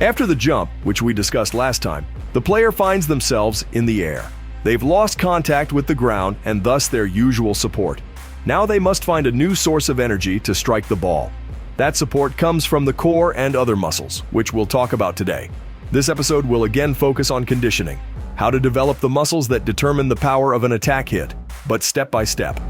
After the jump, which we discussed last time, the player finds themselves in the air. They've lost contact with the ground and thus their usual support. Now they must find a new source of energy to strike the ball. That support comes from the core and other muscles, which we'll talk about today. This episode will again focus on conditioning, how to develop the muscles that determine the power of an attack hit, but step by step.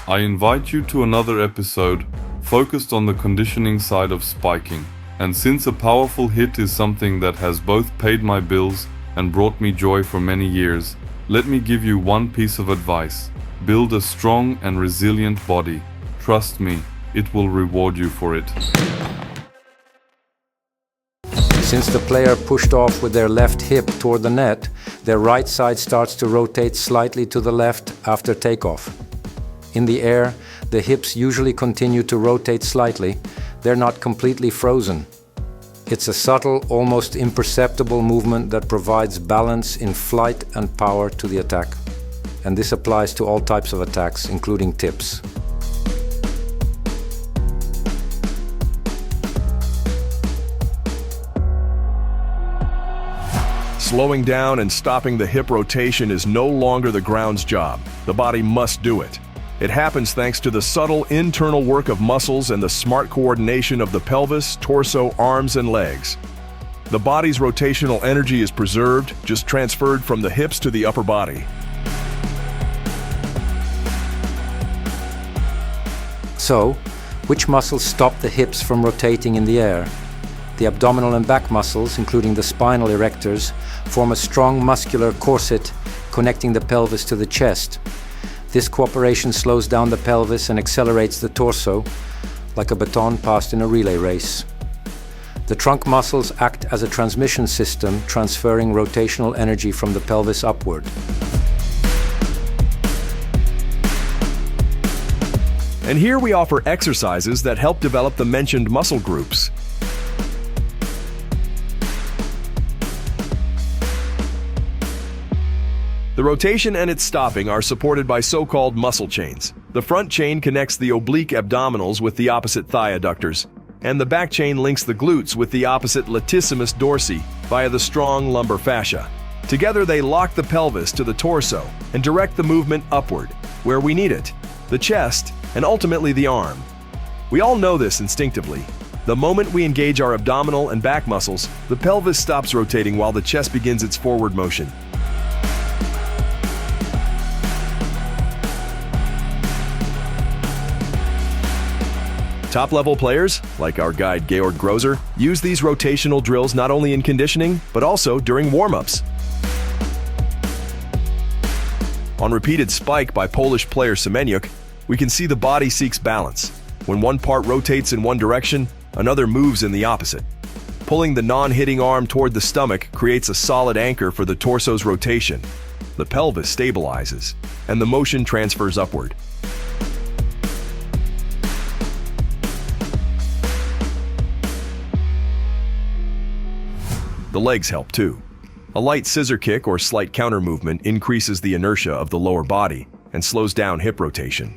I invite you to another episode focused on the conditioning side of spiking. And since a powerful hit is something that has both paid my bills and brought me joy for many years, let me give you one piece of advice. Build a strong and resilient body. Trust me, it will reward you for it. Since the player pushed off with their left hip toward the net, their right side starts to rotate slightly to the left after takeoff. In the air, the hips usually continue to rotate slightly. They're not completely frozen. It's a subtle, almost imperceptible movement that provides balance in flight and power to the attack. And this applies to all types of attacks, including tips. Slowing down and stopping the hip rotation is no longer the ground's job. The body must do it. It happens thanks to the subtle internal work of muscles and the smart coordination of the pelvis, torso, arms, and legs. The body's rotational energy is preserved, just transferred from the hips to the upper body. So, which muscles stop the hips from rotating in the air? The abdominal and back muscles, including the spinal erectors, form a strong muscular corset connecting the pelvis to the chest. This cooperation slows down the pelvis and accelerates the torso, like a baton passed in a relay race. The trunk muscles act as a transmission system, transferring rotational energy from the pelvis upward. And here we offer exercises that help develop the mentioned muscle groups. The rotation and its stopping are supported by so-called muscle chains. The front chain connects the oblique abdominals with the opposite thigh adductors, and the back chain links the glutes with the opposite latissimus dorsi via the strong lumbar fascia. Together they lock the pelvis to the torso and direct the movement upward, where we need it, the chest, and ultimately the arm. We all know this instinctively. The moment we engage our abdominal and back muscles, the pelvis stops rotating while the chest begins its forward motion. Top-level players, like our guide Georg Grozer, use these rotational drills not only in conditioning, but also during warm-ups. On repeated spike by Polish player Semeniuk, we can see the body seeks balance. When one part rotates in one direction, another moves in the opposite. Pulling the non-hitting arm toward the stomach creates a solid anchor for the torso's rotation. The pelvis stabilizes, and the motion transfers upward. The legs help too. A light scissor kick or slight counter movement increases the inertia of the lower body and slows down hip rotation.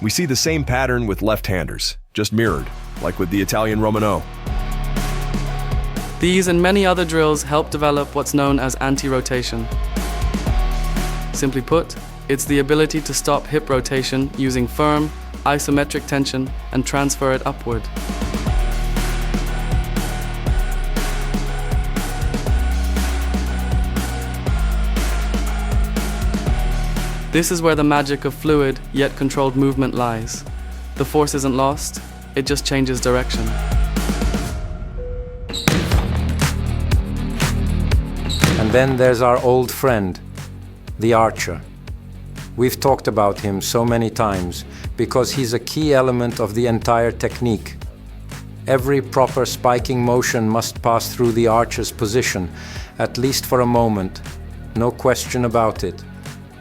We see the same pattern with left-handers, just mirrored, like with the Italian Romano. These and many other drills help develop what's known as anti-rotation. Simply put, it's the ability to stop hip rotation using firm, isometric tension and transfer it upward. This is where the magic of fluid yet controlled movement lies. The force isn't lost, it just changes direction. And then there's our old friend, the archer. We've talked about him so many times because he's a key element of the entire technique. Every proper spiking motion must pass through the archer's position, at least for a moment. No question about it.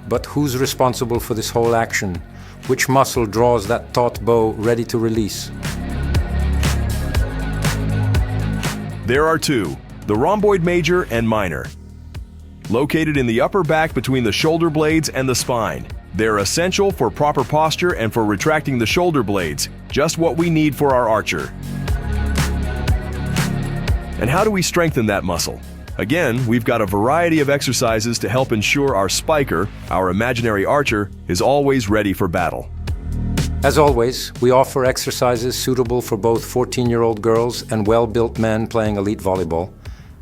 But who's responsible for this whole action? Which muscle draws that taut bow ready to release? There are two, the rhomboid major and minor. located in the upper back between the shoulder blades and the spine. They're essential for proper posture and for retracting the shoulder blades, just what we need for our archer. And how do we strengthen that muscle? Again, we've got a variety of exercises to help ensure our spiker, our imaginary archer, is always ready for battle. As always, we offer exercises suitable for both 14-year-old girls and well-built men playing elite volleyball.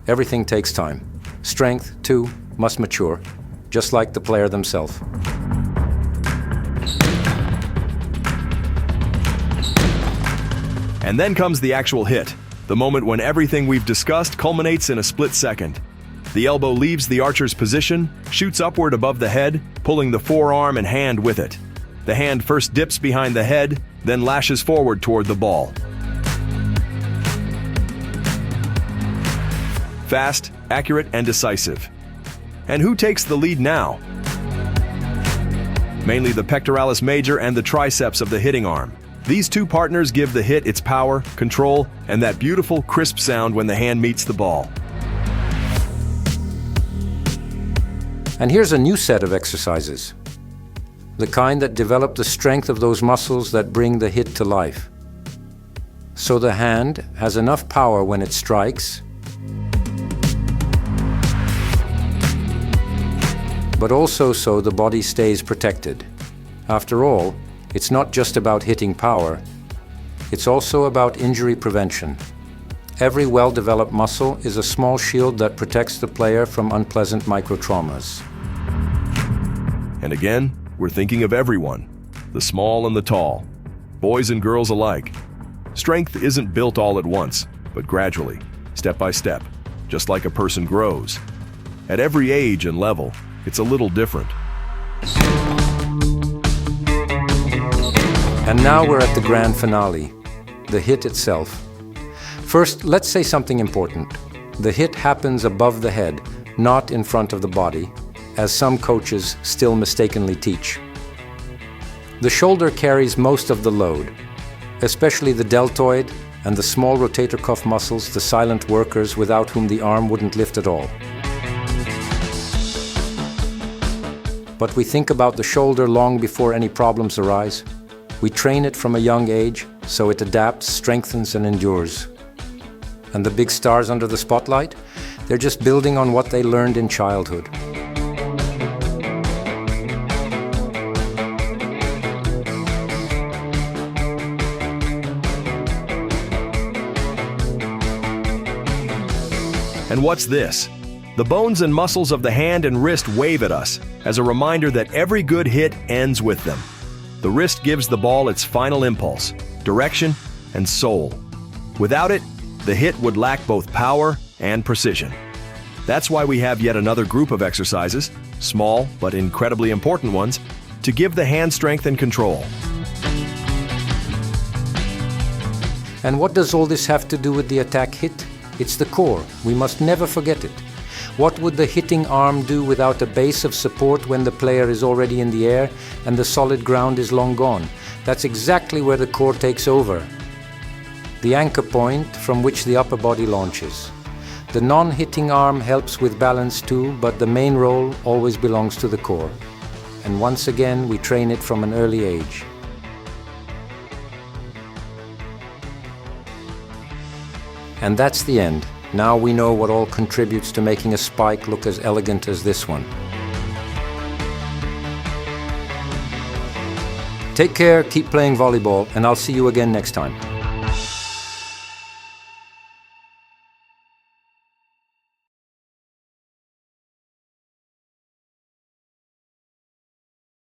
Everything takes time. Strength, too, must mature, just like the player themselves. And then comes the actual hit, the moment when everything we've discussed culminates in a split second. The elbow leaves the archer's position, shoots upward above the head, pulling the forearm and hand with it. The hand first dips behind the head, then lashes forward toward the ball. Fast, accurate, and decisive. And who takes the lead now? Mainly the pectoralis major and the triceps of the hitting arm. These two partners give the hit its power, control, and that beautiful, crisp sound when the hand meets the ball. And here's a new set of exercises. The kind that develop the strength of those muscles that bring the hit to life. So the hand has enough power when it strikes, but also so the body stays protected. After all, it's not just about hitting power, it's also about injury prevention. Every well-developed muscle is a small shield that protects the player from unpleasant microtraumas. And again, we're thinking of everyone, the small and the tall, boys and girls alike. Strength isn't built all at once, but gradually, step by step, just like a person grows. At every age and level, it's a little different. And now we're at the grand finale, the hit itself. First, let's say something important. The hit happens above the head, not in front of the body, as some coaches still mistakenly teach. The shoulder carries most of the load, especially the deltoid and the small rotator cuff muscles, the silent workers without whom the arm wouldn't lift at all. But we think about the shoulder long before any problems arise. We train it from a young age, so it adapts, strengthens, and endures. And the big stars under the spotlight? They're just building on what they learned in childhood. And what's this? The bones and muscles of the hand and wrist wave at us as a reminder that every good hit ends with them. The wrist gives the ball its final impulse, direction, and soul. Without it, the hit would lack both power and precision. That's why we have yet another group of exercises, small but incredibly important ones, to give the hand strength and control. And what does all this have to do with the attack hit? It's the core. We must never forget it. What would the hitting arm do without a base of support when the player is already in the air and the solid ground is long gone? That's exactly where the core takes over. The anchor point from which the upper body launches. The non-hitting arm helps with balance too, but the main role always belongs to the core. And once again, we train it from an early age. And that's the end. Now we know what all contributes to making a spike look as elegant as this one. Take care, keep playing volleyball, and I'll see you again next time.